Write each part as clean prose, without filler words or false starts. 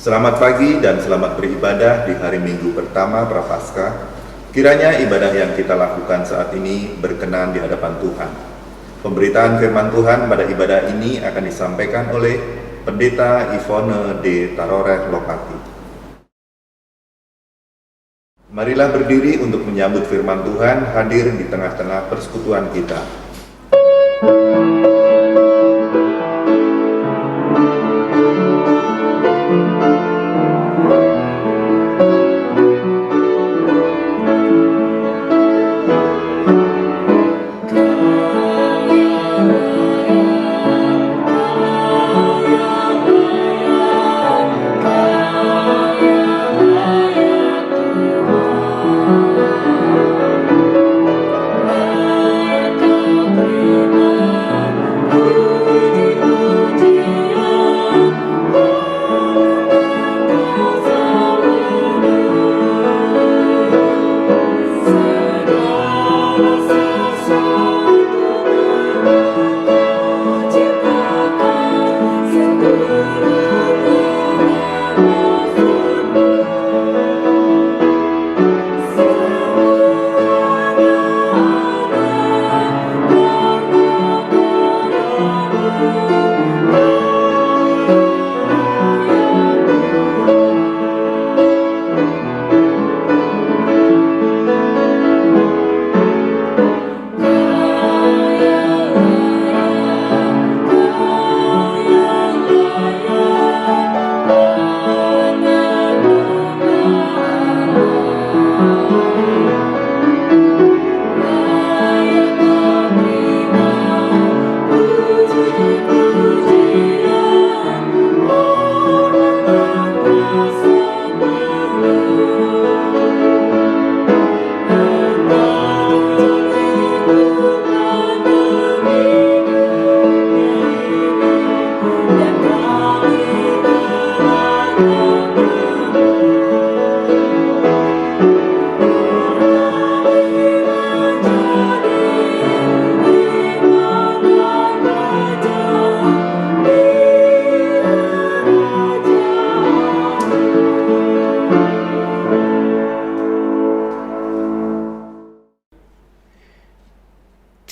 Selamat pagi dan selamat beribadah di hari Minggu pertama Prapaskah. Kiranya ibadah yang kita lakukan saat ini berkenan di hadapan Tuhan. Pemberitaan firman Tuhan pada ibadah ini akan disampaikan oleh Pendeta Ivone D. Taroreh Lokati. Marilah berdiri untuk menyambut firman Tuhan hadir di tengah-tengah persekutuan kita.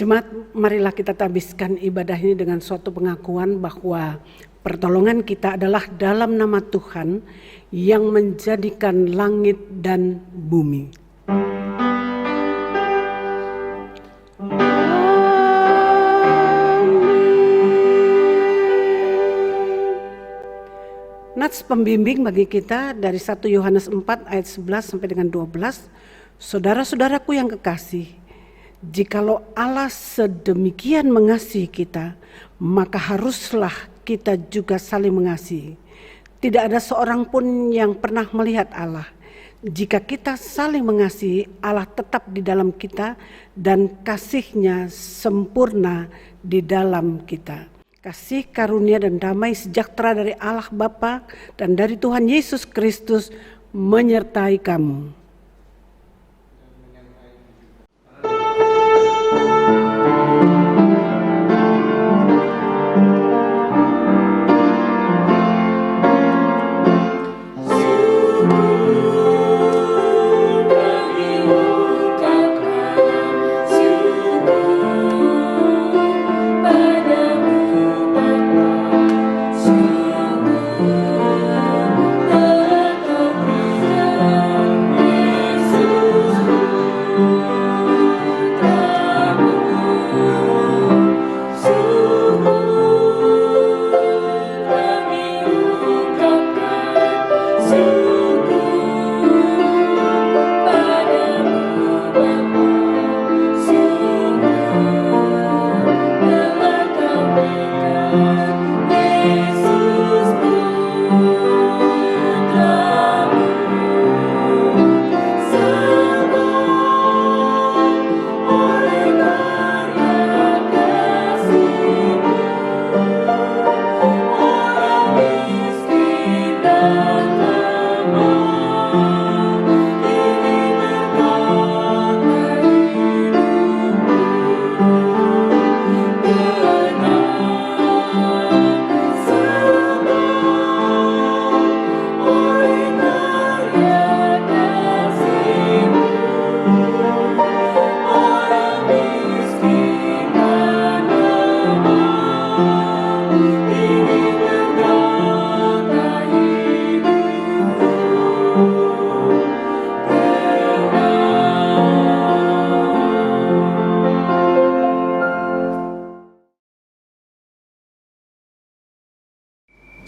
Jemaat, marilah kita tabiskan ibadah ini dengan suatu pengakuan bahwa pertolongan kita adalah dalam nama Tuhan yang menjadikan langit dan bumi. Nats pembimbing bagi kita dari 1 Yohanes 4 ayat 11 sampai dengan 12. Saudara-saudaraku yang kekasih, jikalau Allah sedemikian mengasihi kita, maka haruslah kita juga saling mengasihi. Tidak ada seorang pun yang pernah melihat Allah. Jika kita saling mengasihi, Allah tetap di dalam kita dan kasih-Nya sempurna di dalam kita. Kasih karunia dan damai sejahtera dari Allah Bapa dan dari Tuhan Yesus Kristus menyertai kamu. Sungguh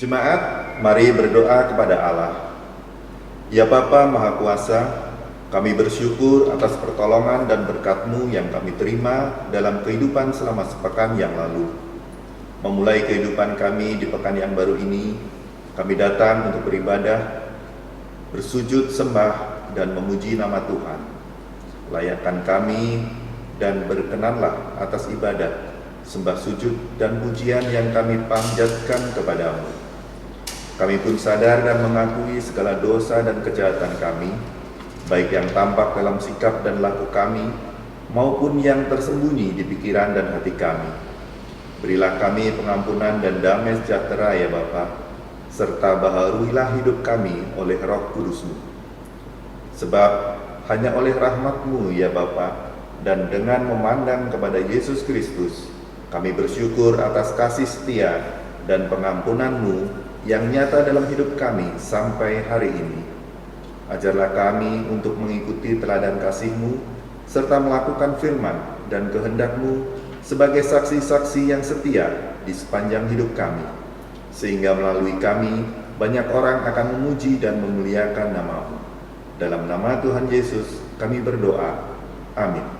Jemaat, mari berdoa kepada Allah. Ya Bapa Maha Kuasa, kami bersyukur atas pertolongan dan berkat-Mu yang kami terima dalam kehidupan selama sepekan yang lalu. Memulai kehidupan kami di pekan yang baru ini, kami datang untuk beribadah, bersujud sembah dan memuji nama Tuhan. Layakkan kami dan berkenanlah atas ibadat, sembah sujud dan pujian yang kami panjatkan kepadamu. Kami pun sadar dan mengakui segala dosa dan kejahatan kami, baik yang tampak dalam sikap dan laku kami, maupun yang tersembunyi di pikiran dan hati kami. Berilah kami pengampunan dan damai sejahtera ya Bapa, serta baharuilah hidup kami oleh Roh Kudus-Mu. Sebab hanya oleh rahmat-Mu ya Bapa, dan dengan memandang kepada Yesus Kristus, kami bersyukur atas kasih setia dan pengampunan-Mu yang nyata dalam hidup kami sampai hari ini. Ajarlah kami untuk mengikuti teladan kasih-Mu, serta melakukan firman dan kehendak-Mu sebagai saksi-saksi yang setia di sepanjang hidup kami, sehingga melalui kami banyak orang akan memuji dan memuliakan nama-Mu. Dalam nama Tuhan Yesus kami berdoa. Amin.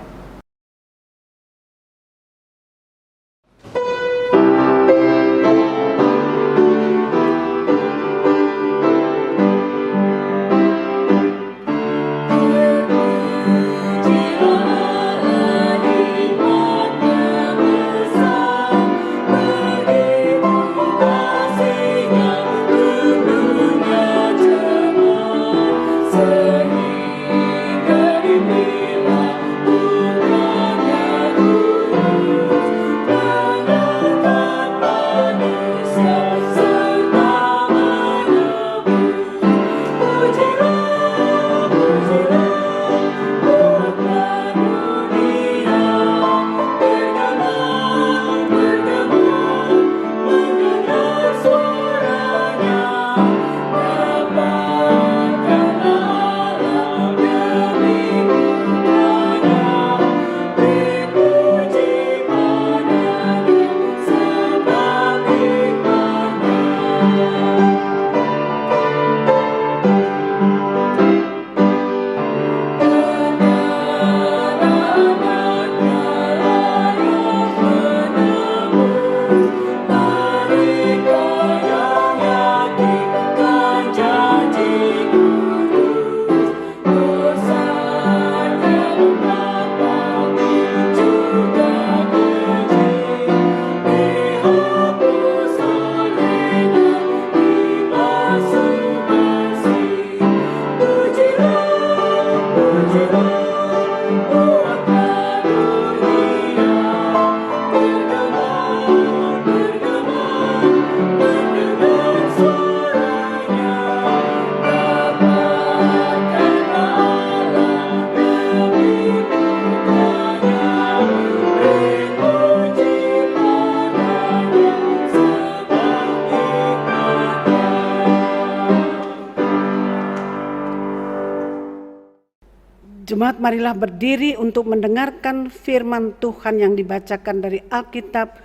Jemaat, marilah berdiri untuk mendengarkan firman Tuhan yang dibacakan dari Alkitab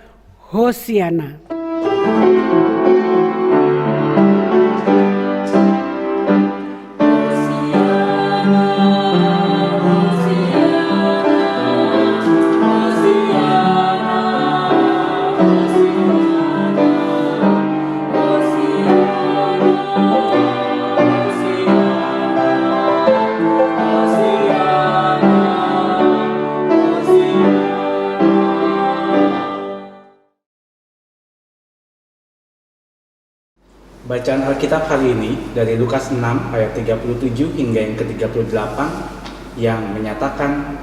Hosiana. Bacaan Alkitab hari ini dari Lukas 6 ayat 37 hingga yang ke-38 yang menyatakan,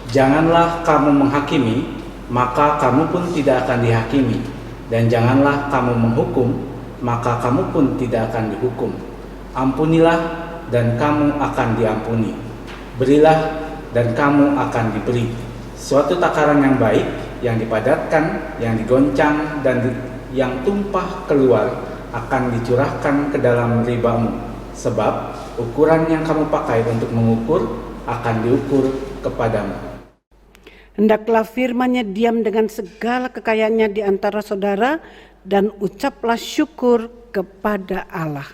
"Janganlah kamu menghakimi, maka kamu pun tidak akan dihakimi, dan janganlah kamu menghukum, maka kamu pun tidak akan dihukum. Ampunilah dan kamu akan diampuni. Berilah dan kamu akan diberi. Suatu takaran yang baik, yang dipadatkan, yang digoncang dan yang tumpah keluar akan dicurahkan ke dalam ribamu, sebab ukuran yang kamu pakai untuk mengukur akan diukur kepadamu." Hendaklah firman-Nya diam dengan segala kekayaannya di antara saudara dan ucaplah syukur kepada Allah.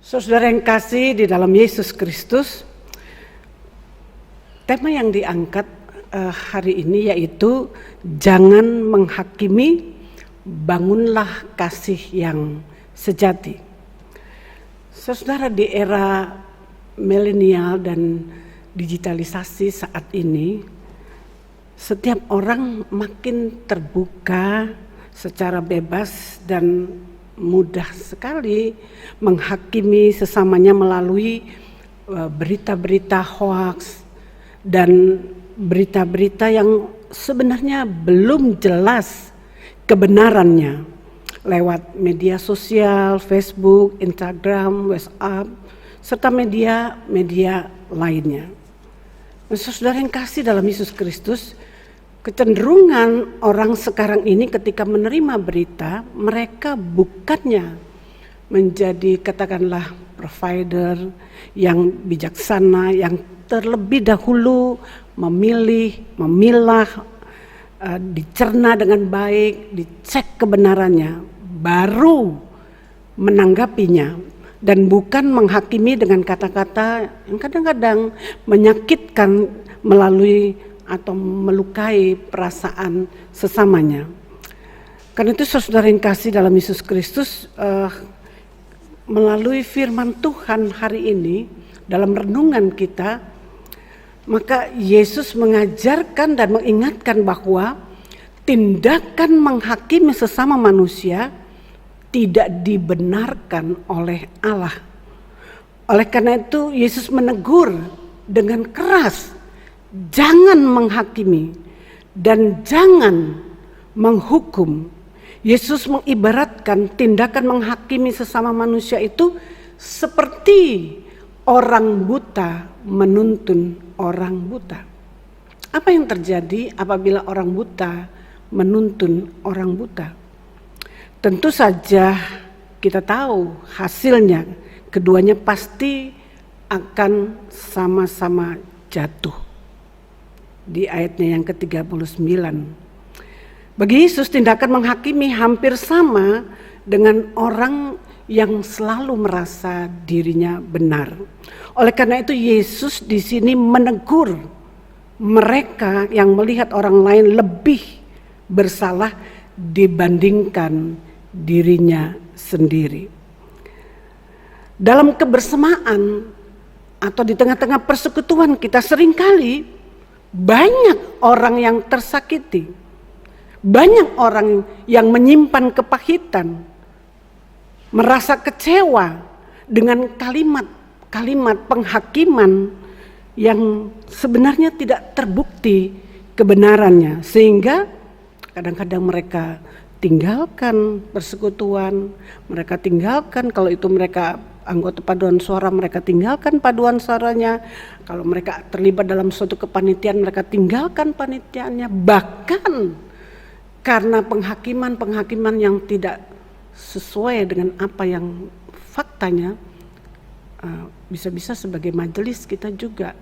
Saudara yang kasih di dalam Yesus Kristus, tema yang diangkat hari ini yaitu jangan menghakimi, bangunlah kasih yang sejati. Saudara, di era milenial dan digitalisasi saat ini, setiap orang makin terbuka secara bebas dan mudah sekali menghakimi sesamanya melalui berita-berita hoaks dan berita-berita yang sebenarnya belum jelas kebenarannya lewat media sosial, Facebook, Instagram, WhatsApp, serta media-media lainnya. Saudara yang kasih dalam Yesus Kristus, kecenderungan orang sekarang ini ketika menerima berita, mereka bukannya menjadi katakanlah provider yang bijaksana, yang terlebih dahulu memilah, dicerna dengan baik, dicek kebenarannya, baru menanggapinya, dan bukan menghakimi dengan kata-kata yang kadang-kadang menyakitkan melalui atau melukai perasaan sesamanya. Karena itu saudara yang kasih dalam Yesus Kristus, melalui firman Tuhan hari ini dalam renungan kita, maka Yesus mengajarkan dan mengingatkan bahwa tindakan menghakimi sesama manusia tidak dibenarkan oleh Allah. Oleh karena itu Yesus menegur dengan keras, jangan menghakimi dan jangan menghukum. Yesus mengibaratkan tindakan menghakimi sesama manusia itu seperti orang buta menuntun orang buta. Apa yang terjadi apabila orang buta menuntun orang buta? Tentu saja kita tahu hasilnya, keduanya pasti akan sama-sama jatuh. Di ayatnya yang ke-39. Bagi Yesus tindakan menghakimi hampir sama dengan orang yang selalu merasa dirinya benar. Oleh karena itu Yesus di sini menegur mereka yang melihat orang lain lebih bersalah dibandingkan dirinya sendiri. Dalam kebersamaan atau di tengah-tengah persekutuan kita seringkali banyak orang yang tersakiti, banyak orang yang menyimpan kepahitan, merasa kecewa dengan kalimat-kalimat penghakiman yang sebenarnya tidak terbukti kebenarannya, sehingga kadang-kadang mereka tinggalkan persekutuan, mereka tinggalkan, kalau itu mereka anggota paduan suara, mereka tinggalkan paduan suaranya. Kalau mereka terlibat dalam suatu kepanitiaan, mereka tinggalkan panitiaannya. Bahkan karena penghakiman yang tidak sesuai dengan apa yang faktanya, bisa-bisa sebagai majelis kita juga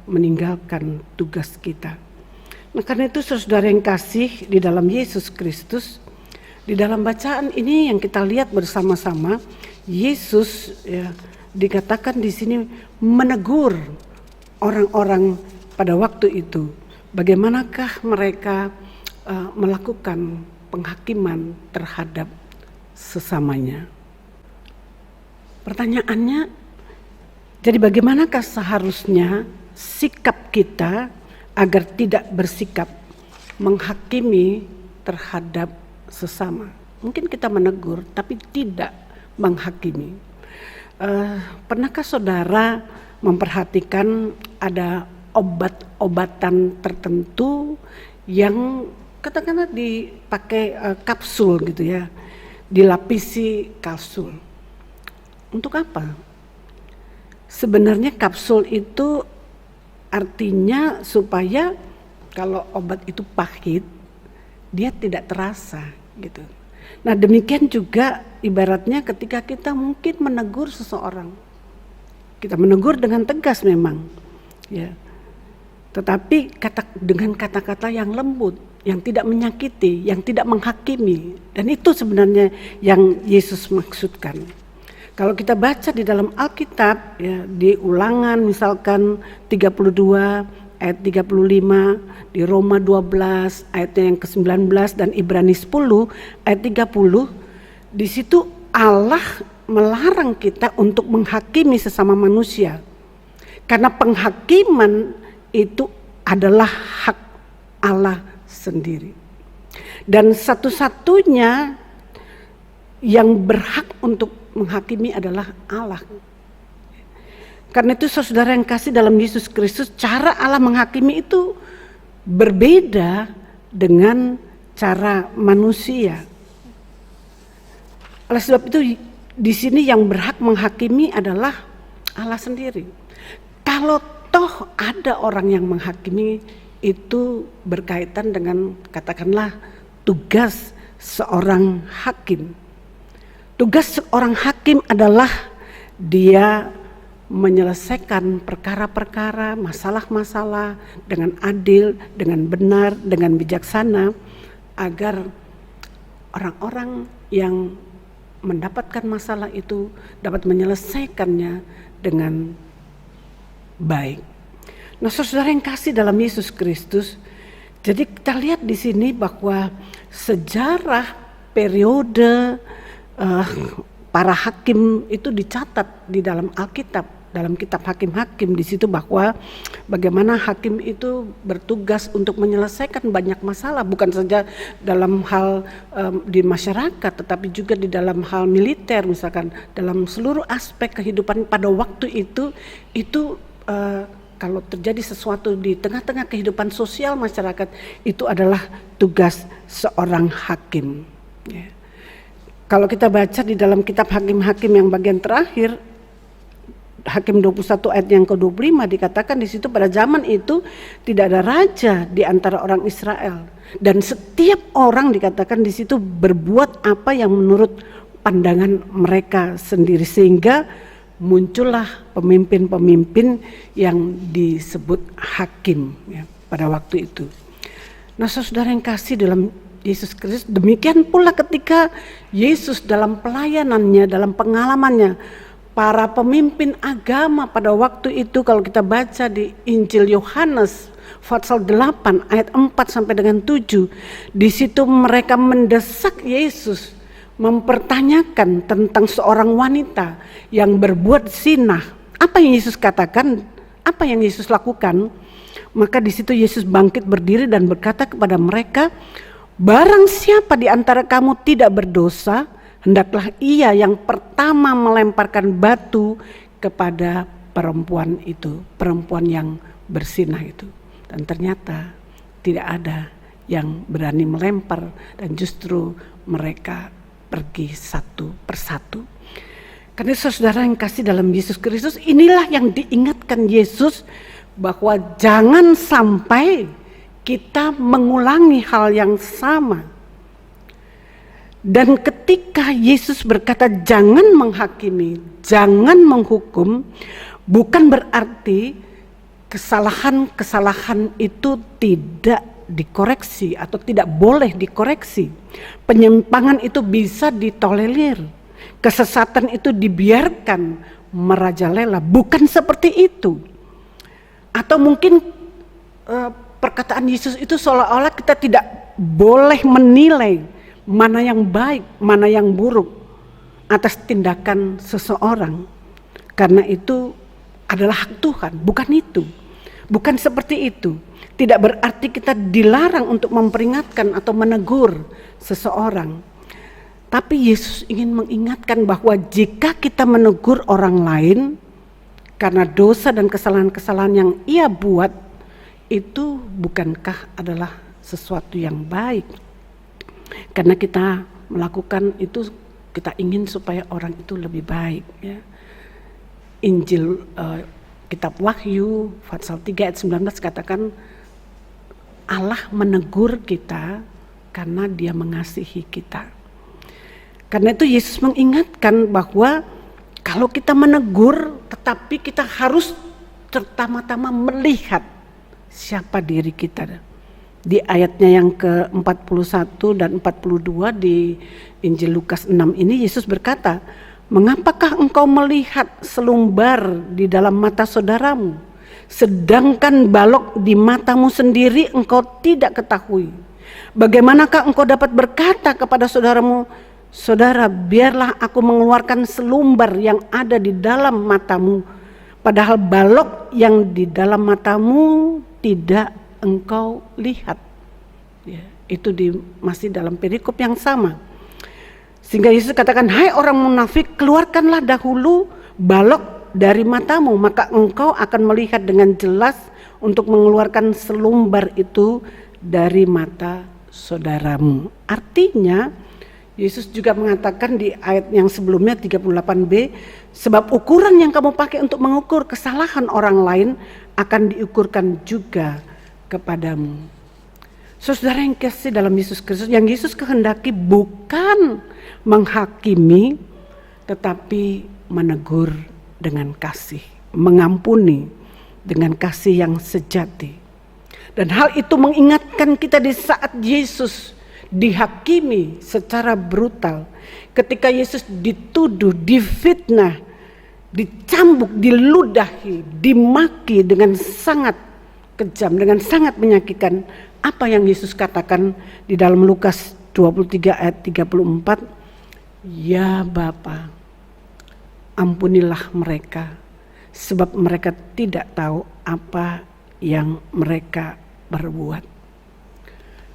meninggalkan tugas kita. Nah, karena itu saudara yang kasih di dalam Yesus Kristus, di dalam bacaan ini yang kita lihat bersama-sama, Yesus dikatakan di sini menegur orang-orang pada waktu itu. Bagaimanakah mereka melakukan penghakiman terhadap sesamanya? Pertanyaannya, jadi bagaimanakah seharusnya sikap kita agar tidak bersikap menghakimi terhadap sesama? Mungkin kita menegur tapi tidak menghakimi. Pernahkah saudara memperhatikan ada obat-obatan tertentu yang katakanlah dipakai kapsul gitu ya, dilapisi kapsul. Untuk apa? Sebenarnya kapsul itu artinya supaya kalau obat itu pahit, dia tidak terasa gitu. Nah demikian juga ibaratnya ketika kita mungkin menegur seseorang, kita menegur dengan tegas memang, ya. Tetapi dengan kata-kata yang lembut, yang tidak menyakiti, yang tidak menghakimi, dan itu sebenarnya yang Yesus maksudkan. Kalau kita baca di dalam Alkitab, ya, di Ulangan misalkan 32 ayat 35, di Roma 12 ayatnya yang ke-19 dan Ibrani 10 ayat 30, di situ Allah melarang kita untuk menghakimi sesama manusia. Karena penghakiman itu adalah hak Allah sendiri. Dan satu-satunya yang berhak untuk menghakimi adalah Allah. Karena itu saudara yang kasih dalam Yesus Kristus, cara Allah menghakimi itu berbeda dengan cara manusia. Oleh sebab itu di sini yang berhak menghakimi adalah Allah sendiri. Kalau toh ada orang yang menghakimi, itu berkaitan dengan katakanlah tugas seorang hakim. Tugas seorang hakim adalah dia menyelesaikan perkara-perkara, masalah-masalah dengan adil, dengan benar, dengan bijaksana, agar orang-orang yang mendapatkan masalah itu dapat menyelesaikannya dengan baik. Nah, saudara yang kasih dalam Yesus Kristus, jadi kita lihat di sini bahwa sejarah periode para hakim itu dicatat di dalam Alkitab, dalam kitab Hakim-Hakim, di situ bahwa bagaimana hakim itu bertugas untuk menyelesaikan banyak masalah, bukan saja dalam hal di masyarakat, tetapi juga di dalam hal militer, misalkan dalam seluruh aspek kehidupan pada waktu itu kalau terjadi sesuatu di tengah-tengah kehidupan sosial masyarakat, itu adalah tugas seorang hakim. Ya. Kalau kita baca di dalam kitab Hakim-Hakim yang bagian terakhir, Hakim 21 ayat yang ke-25 dikatakan di situ pada zaman itu tidak ada raja di antara orang Israel, dan setiap orang dikatakan di situ berbuat apa yang menurut pandangan mereka sendiri, sehingga muncullah pemimpin-pemimpin yang disebut hakim ya, pada waktu itu. Nah, saudara yang kasih dalam Yesus Kristus, demikian pula ketika Yesus dalam pelayanannya, dalam pengalamannya, para pemimpin agama pada waktu itu, kalau kita baca di Injil Yohanes pasal 8 ayat 4 sampai dengan 7, di situ mereka mendesak Yesus mempertanyakan tentang seorang wanita yang berbuat zina. Apa yang Yesus katakan? Apa yang Yesus lakukan? Maka di situ Yesus bangkit berdiri dan berkata kepada mereka, barang siapa di antara kamu tidak berdosa, hendaklah ia yang pertama melemparkan batu kepada perempuan itu, perempuan yang berzinah itu. Dan ternyata tidak ada yang berani melempar, dan justru mereka pergi satu persatu. Karena saudara yang kasih dalam Yesus Kristus, inilah yang diingatkan Yesus, bahwa jangan sampai kita mengulangi hal yang sama. Dan ketika Yesus berkata jangan menghakimi, jangan menghukum, bukan berarti kesalahan-kesalahan itu tidak dikoreksi atau tidak boleh dikoreksi. Penyimpangan itu bisa ditolerir, kesesatan itu dibiarkan merajalela, bukan seperti itu. Atau mungkin perkataan Yesus itu seolah-olah kita tidak boleh menilai mana yang baik, mana yang buruk atas tindakan seseorang, karena itu adalah hak Tuhan. Bukan itu, bukan seperti itu. Tidak berarti kita dilarang untuk memperingatkan atau menegur seseorang, tapi Yesus ingin mengingatkan bahwa jika kita menegur orang lain karena dosa dan kesalahan-kesalahan yang ia buat, itu bukankah adalah sesuatu yang baik. Karena kita melakukan itu, kita ingin supaya orang itu lebih baik. Ya. Injil kitab Wahyu pasal 3 ayat 19 katakan Allah menegur kita karena Dia mengasihi kita. Karena itu Yesus mengingatkan bahwa kalau kita menegur, tetapi kita harus pertama-tama melihat siapa diri kita. Di ayatnya yang ke-41 dan 42 di Injil Lukas 6 ini Yesus berkata, "Mengapakah engkau melihat selumbar di dalam mata saudaramu, sedangkan balok di matamu sendiri engkau tidak ketahui? Bagaimanakah engkau dapat berkata kepada saudaramu, Saudara, biarlah aku mengeluarkan selumbar yang ada di dalam matamu, padahal balok yang di dalam matamu tidak engkau lihat." Ya, itu masih dalam perikop yang sama. Sehingga Yesus katakan, "Hai orang munafik, keluarkanlah dahulu balok dari matamu, maka engkau akan melihat dengan jelas untuk mengeluarkan selumbar itu dari mata saudaramu." Artinya Yesus juga mengatakan di ayat yang sebelumnya 38b, "Sebab ukuran yang kamu pakai untuk mengukur kesalahan orang lain akan diukurkan juga kepadamu." Saudara yang kasih dalam Yesus Kristus, yang Yesus kehendaki bukan menghakimi, tetapi menegur dengan kasih, mengampuni dengan kasih yang sejati. Dan hal itu mengingatkan kita di saat Yesus dihakimi secara brutal, ketika Yesus dituduh, difitnah, dicambuk, diludahi, dimaki dengan sangat kejam, dengan sangat menyakitkan. Apa yang Yesus katakan di dalam Lukas 23 ayat 34, "Ya Bapa, ampunilah mereka, sebab mereka tidak tahu apa yang mereka berbuat."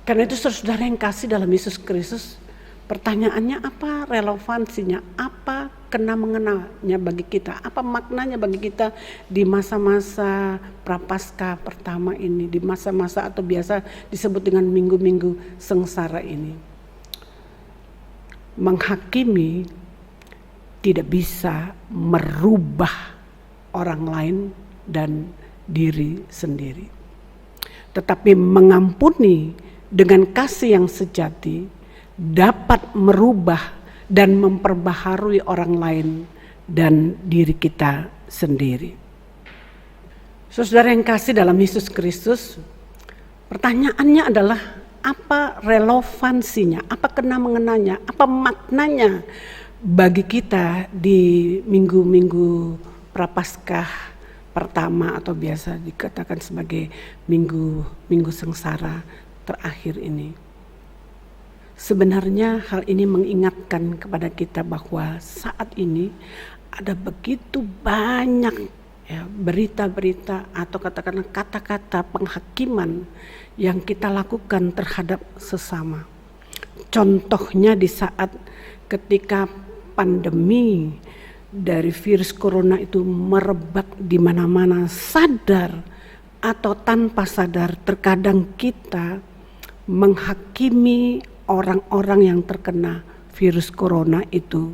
Karena itu saudara yang kasih dalam Yesus Kristus, pertanyaannya apa relevansinya, apa kena mengenanya bagi kita, apa maknanya bagi kita di masa-masa Prapaskah pertama ini, di masa-masa atau biasa disebut dengan minggu-minggu sengsara ini. Menghakimi tidak bisa merubah orang lain dan diri sendiri, tetapi mengampuni dengan kasih yang sejati dapat merubah dan memperbaharui orang lain dan diri kita sendiri. Saudara yang kasih dalam Yesus Kristus, pertanyaannya adalah apa relevansinya, apa kena mengenanya, apa maknanya bagi kita di minggu-minggu Prapaskah pertama atau biasa dikatakan sebagai minggu sengsara terakhir ini. Sebenarnya hal ini mengingatkan kepada kita bahwa saat ini ada begitu banyak berita-berita atau katakanlah kata-kata penghakiman yang kita lakukan terhadap sesama. Contohnya di saat ketika pandemi dari virus corona itu merebak di mana-mana, sadar atau tanpa sadar terkadang kita menghakimi orang-orang yang terkena virus corona itu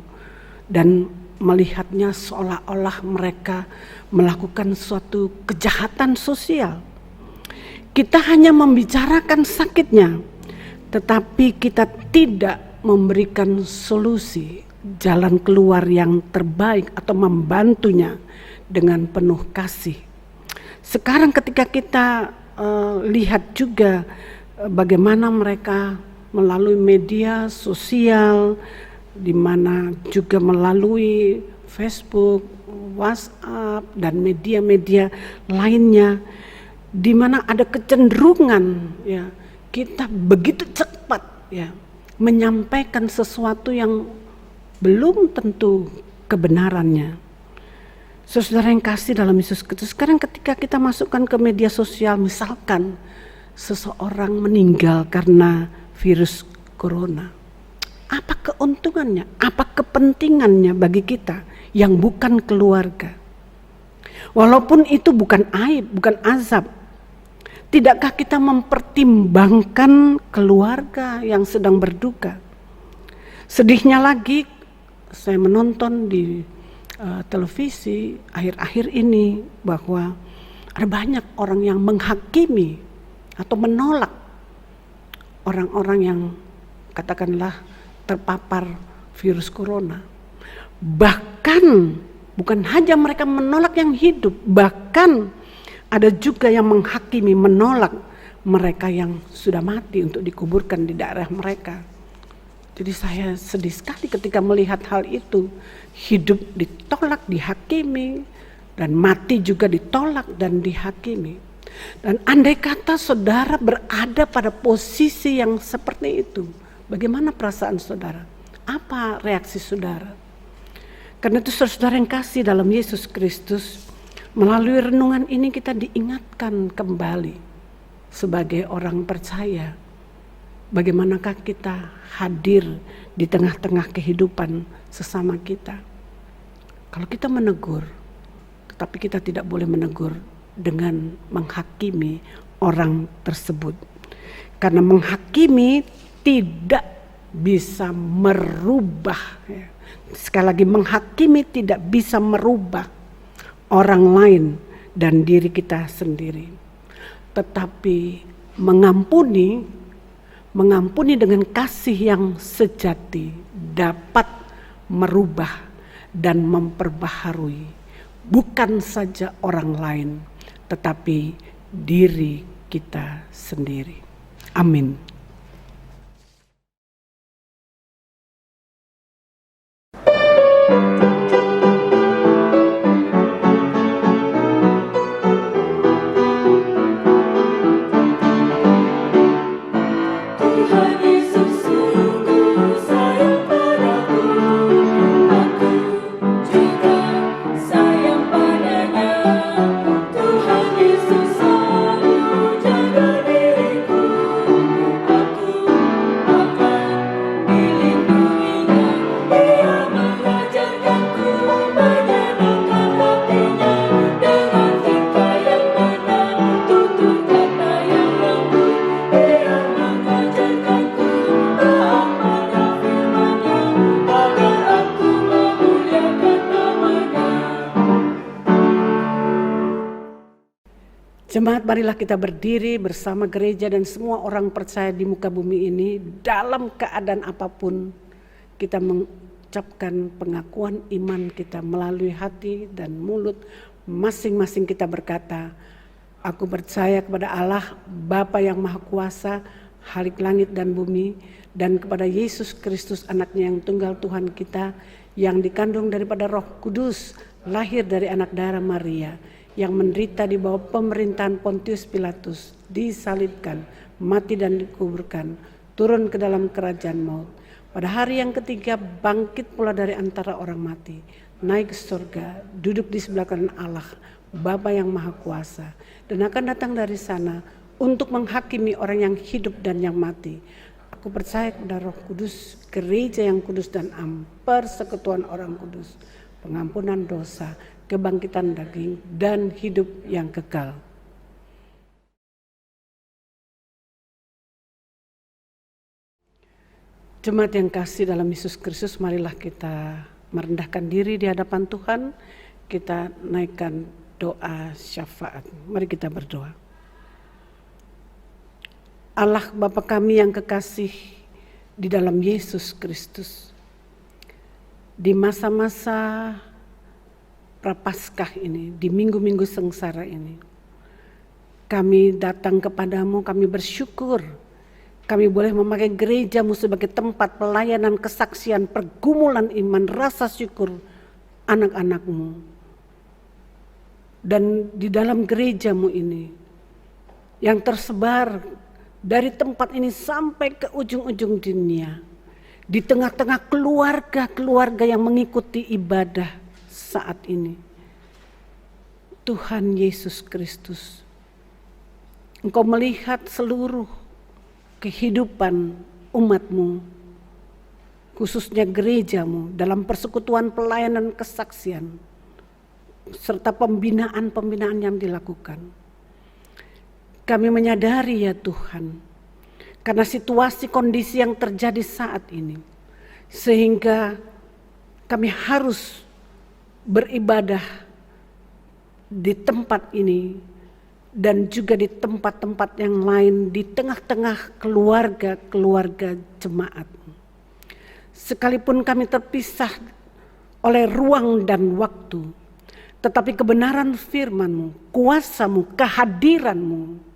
dan melihatnya seolah-olah mereka melakukan suatu kejahatan sosial. Kita hanya membicarakan sakitnya, tetapi kita tidak memberikan solusi, jalan keluar yang terbaik atau membantunya dengan penuh kasih. Sekarang ketika kita lihat juga bagaimana mereka melalui media sosial, di mana juga melalui Facebook, WhatsApp, dan media-media lainnya, di mana ada kecenderungan kita begitu cepat menyampaikan sesuatu yang belum tentu kebenarannya. Saudara yang kasih dalam Yesus Kristus, sekarang ketika kita masukkan ke media sosial, misalkan seseorang meninggal karena virus corona, apa keuntungannya, apa kepentingannya bagi kita yang bukan keluarga? Walaupun itu bukan aib, bukan azab, Tidakkah kita mempertimbangkan keluarga yang sedang berduka? Sedihnya lagi, saya menonton di televisi akhir-akhir ini bahwa ada banyak orang yang menghakimi atau menolak orang-orang yang katakanlah terpapar virus corona. Bahkan bukan hanya mereka menolak yang hidup, bahkan ada juga yang menghakimi, menolak mereka yang sudah mati untuk dikuburkan di daerah mereka. Jadi saya sedih sekali ketika melihat hal itu. Hidup ditolak, dihakimi, dan mati juga ditolak dan dihakimi. Dan andai kata saudara berada pada posisi yang seperti itu, bagaimana perasaan saudara? Apa reaksi saudara? Karena itu saudara yang kasih dalam Yesus Kristus, melalui renungan ini kita diingatkan kembali sebagai orang percaya. Bagaimanakah kita hadir di tengah-tengah kehidupan sesama kita? Kalau kita menegur, tetapi kita tidak boleh menegur dengan menghakimi orang tersebut. Karena menghakimi tidak bisa merubah. Sekali lagi, menghakimi tidak bisa merubah orang lain dan diri kita sendiri. Tetapi mengampuni dengan kasih yang sejati dapat merubah dan memperbaharui bukan saja orang lain, tetapi diri kita sendiri. Amin. Jemaat, marilah kita berdiri bersama gereja dan semua orang percaya di muka bumi ini. Dalam keadaan apapun kita mengucapkan pengakuan iman kita melalui hati dan mulut. Masing-masing kita berkata, aku percaya kepada Allah Bapa yang Maha Kuasa, Khalik langit dan bumi, dan kepada Yesus Kristus anaknya yang tunggal Tuhan kita, yang dikandung daripada Roh Kudus, lahir dari anak darah Maria, yang menderita di bawah pemerintahan Pontius Pilatus, disalibkan, mati dan dikuburkan, turun ke dalam kerajaan maut. Pada hari yang ketiga bangkit pula dari antara orang mati, naik ke surga, duduk di sebelah kanan Allah, Bapa yang Maha Kuasa, dan akan datang dari sana untuk menghakimi orang yang hidup dan yang mati. Aku percaya kepada Roh Kudus, gereja yang kudus dan am, persekutuan orang kudus, pengampunan dosa, kebangkitan daging, dan hidup yang kekal. Jemaat yang kasih dalam Yesus Kristus, marilah kita merendahkan diri di hadapan Tuhan. Kita naikkan doa syafaat. Mari kita berdoa. Allah Bapa kami yang kekasih di dalam Yesus Kristus, di masa-masa Prapaskah ini, di minggu-minggu sengsara ini, kami datang kepadamu, kami bersyukur kami boleh memakai gerejamu sebagai tempat pelayanan, kesaksian, pergumulan iman, rasa syukur anak-anakmu. Dan di dalam gerejamu ini yang tersebar dari tempat ini sampai ke ujung-ujung dunia, di tengah-tengah keluarga-keluarga yang mengikuti ibadah saat ini, Tuhan Yesus Kristus, Engkau melihat seluruh kehidupan umatmu, khususnya gerejamu dalam persekutuan pelayanan kesaksian, serta pembinaan-pembinaan yang dilakukan. Kami menyadari ya Tuhan, karena situasi kondisi yang terjadi saat ini, sehingga kami harus beribadah di tempat ini dan juga di tempat-tempat yang lain, di tengah-tengah keluarga-keluarga jemaat. Sekalipun kami terpisah oleh ruang dan waktu, tetapi kebenaran firman-Mu, kuasa-Mu, kehadiran-Mu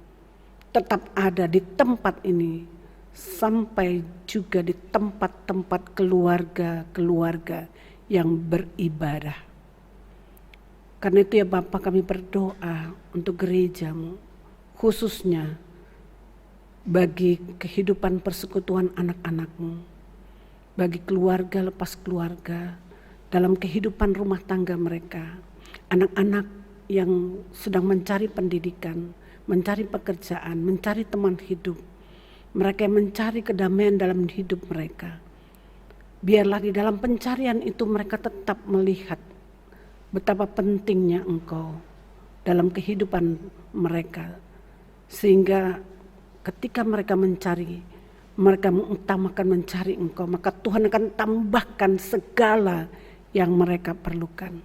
tetap ada di tempat ini, sampai juga di tempat-tempat keluarga-keluarga yang beribadah. Karena itu ya Bapa, kami berdoa untuk gereja-Mu, khususnya bagi kehidupan persekutuan anak-anak-Mu, bagi keluarga lepas keluarga, dalam kehidupan rumah tangga mereka, anak-anak yang sedang mencari pendidikan, mencari pekerjaan, mencari teman hidup, mereka yang mencari kedamaian dalam hidup mereka. Biarlah di dalam pencarian itu mereka tetap melihat betapa pentingnya Engkau dalam kehidupan mereka, sehingga ketika mereka mencari, mereka mengutamakan mencari Engkau, maka Tuhan akan tambahkan segala yang mereka perlukan.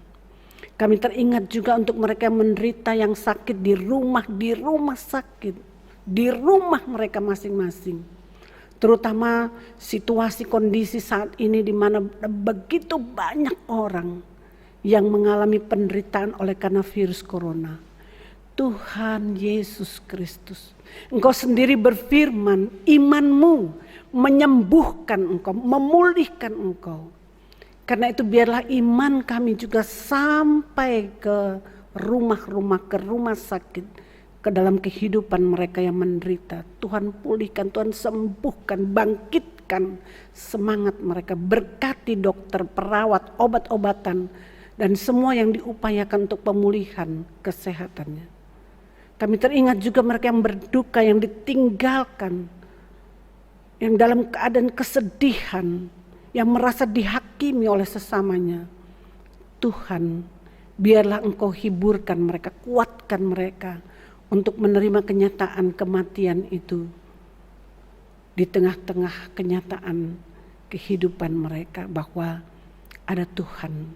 Kami teringat juga untuk mereka yang menderita, yang sakit di rumah sakit, di rumah mereka masing-masing. Terutama situasi kondisi saat ini di mana begitu banyak orang yang mengalami penderitaan oleh karena virus corona. Tuhan Yesus Kristus, Engkau sendiri berfirman, iman-mu menyembuhkan engkau, memulihkan engkau. Karena itu biarlah iman kami juga sampai ke rumah-rumah, ke rumah sakit, ke dalam kehidupan mereka yang menderita. Tuhan pulihkan, Tuhan sembuhkan, bangkitkan semangat mereka. Berkati dokter, perawat, obat-obatan, dan semua yang diupayakan untuk pemulihan kesehatannya. Kami teringat juga mereka yang berduka, yang ditinggalkan, yang dalam keadaan kesedihan, yang merasa dihakimi oleh sesamanya. Tuhan, biarlah Engkau hiburkan mereka, kuatkan mereka untuk menerima kenyataan kematian itu di tengah-tengah kenyataan kehidupan mereka, bahwa ada Tuhan,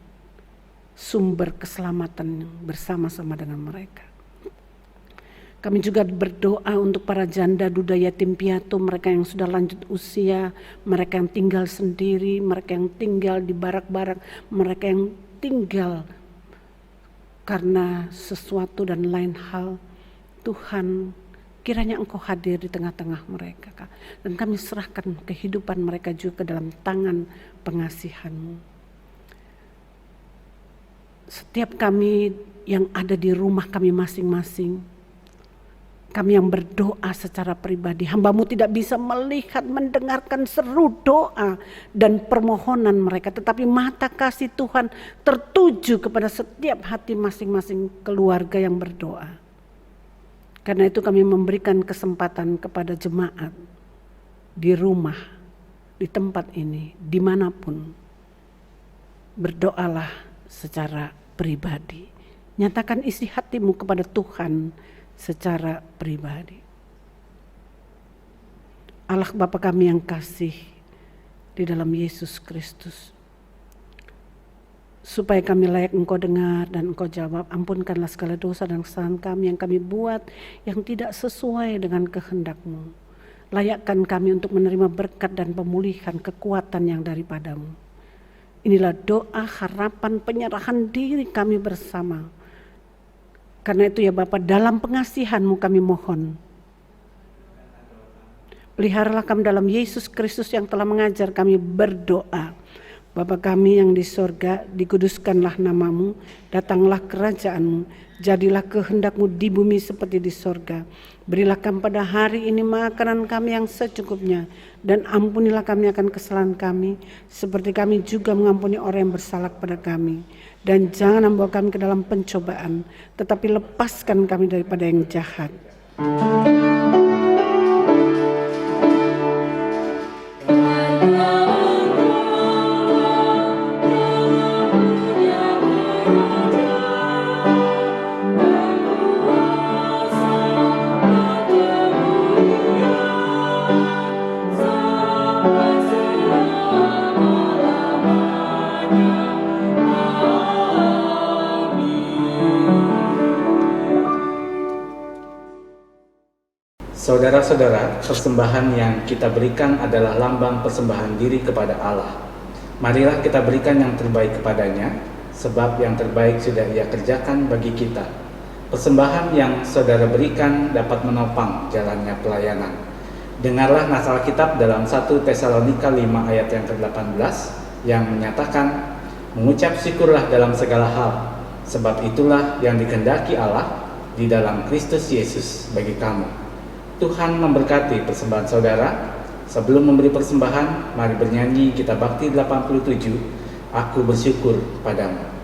sumber keselamatan bersama-sama dengan mereka. Kami juga berdoa untuk para janda, duda, yatim piatu, mereka yang sudah lanjut usia, mereka yang tinggal sendiri, mereka yang tinggal di barak-barak, mereka yang tinggal karena sesuatu dan lain hal. Tuhan, kiranya Engkau hadir di tengah-tengah mereka, dan kami serahkan kehidupan mereka juga ke dalam tangan pengasihan-Mu. Setiap kami yang ada di rumah kami masing-masing, kami yang berdoa secara pribadi, hamba-Mu tidak bisa melihat, mendengarkan seru doa dan permohonan mereka, tetapi mata kasih Tuhan tertuju kepada setiap hati masing-masing keluarga yang berdoa. Karena itu kami memberikan kesempatan kepada jemaat di rumah, di tempat ini, dimanapun, berdoalah secara pribadi. Nyatakan isi hatimu kepada Tuhan secara pribadi. Allah Bapa kami yang kasih di dalam Yesus Kristus, supaya kami layak Engkau dengar dan Engkau jawab, ampunkanlah segala dosa dan kesalahan kami yang kami buat yang tidak sesuai dengan kehendak-Mu. Layakkan kami untuk menerima berkat dan pemulihan kekuatan yang daripada-Mu. Inilah doa, harapan, penyerahan diri kami bersama. Karena itu ya Bapa, dalam pengasihan-Mu kami mohon, peliharalah kami dalam Yesus Kristus yang telah mengajar kami berdoa. Bapa kami yang di sorga, dikuduskanlah nama-Mu, datanglah kerajaan-Mu, jadilah kehendak-Mu di bumi seperti di sorga. Berilah kami pada hari ini makanan kami yang secukupnya, dan ampunilah kami akan kesalahan kami, seperti kami juga mengampuni orang yang bersalah kepada kami. Dan jangan membawa kami ke dalam pencobaan, tetapi lepaskan kami daripada yang jahat. Saudara-saudara, persembahan yang kita berikan adalah lambang persembahan diri kepada Allah. Marilah kita berikan yang terbaik kepadanya, sebab yang terbaik sudah Ia kerjakan bagi kita. Persembahan yang saudara berikan dapat menopang jalannya pelayanan. Dengarlah nas Alkitab dalam 1 Tesalonika 5 ayat yang ke-18 yang menyatakan, mengucap syukurlah dalam segala hal, sebab itulah yang dikehendaki Allah di dalam Kristus Yesus bagi kamu. Tuhan memberkati persembahan saudara. Sebelum memberi persembahan, mari bernyanyi kita Bakti 87, Aku Bersyukur Padamu.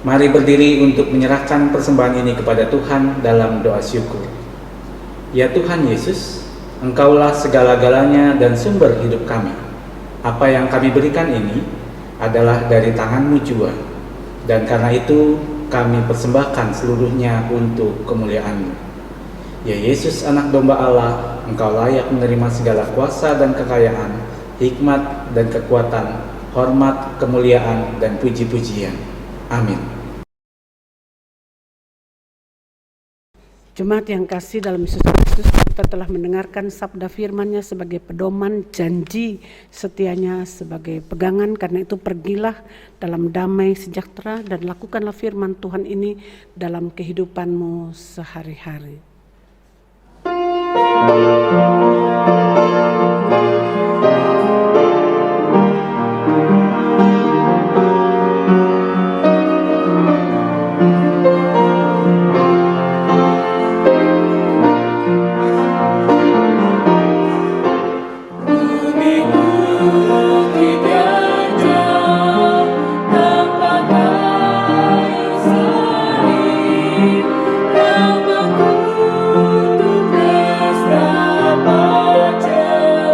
Mari berdiri untuk menyerahkan persembahan ini kepada Tuhan dalam doa syukur. Ya Tuhan Yesus, Engkaulah segala-galanya dan sumber hidup kami. Apa yang kami berikan ini adalah dari tangan-Mu jua, dan karena itu kami persembahkan seluruhnya untuk kemuliaan-Mu. Ya Yesus, Anak Domba Allah, Engkau layak menerima segala kuasa dan kekayaan, hikmat dan kekuatan, hormat, kemuliaan, dan puji-pujian. Amin. Jemaat yang kasih dalam Yesus Kristus, kita telah mendengarkan sabda firman-Nya sebagai pedoman, janji setianya sebagai pegangan. Karena itu pergilah dalam damai sejahtera dan lakukanlah firman Tuhan ini dalam kehidupanmu sehari-hari. Lambang kutuk pesta pacem.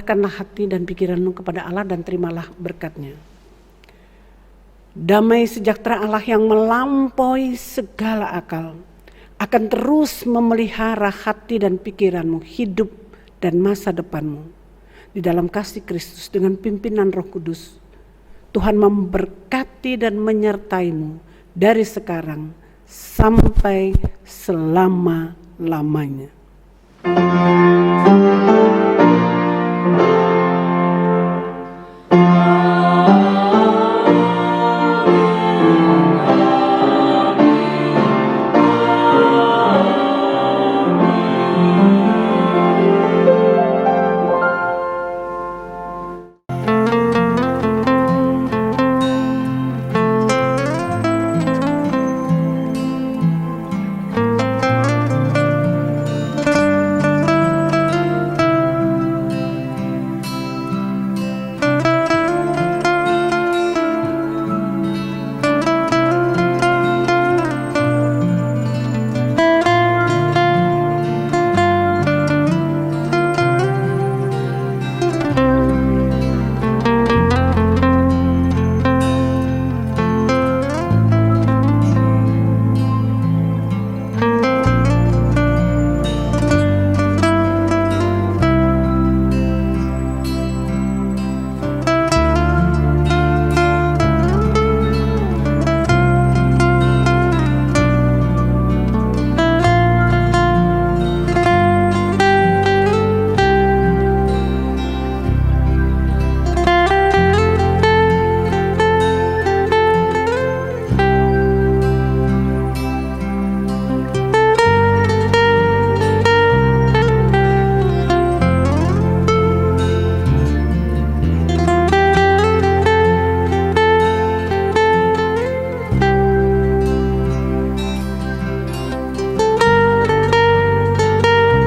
Serahkanlah hati dan pikiranmu kepada Allah dan terimalah berkat-Nya. Damai sejahtera Allah yang melampaui segala akal akan terus memelihara hati dan pikiranmu, hidup dan masa depanmu di dalam kasih Kristus dengan pimpinan Roh Kudus. Tuhan memberkati dan menyertaimu dari sekarang sampai selama-lamanya.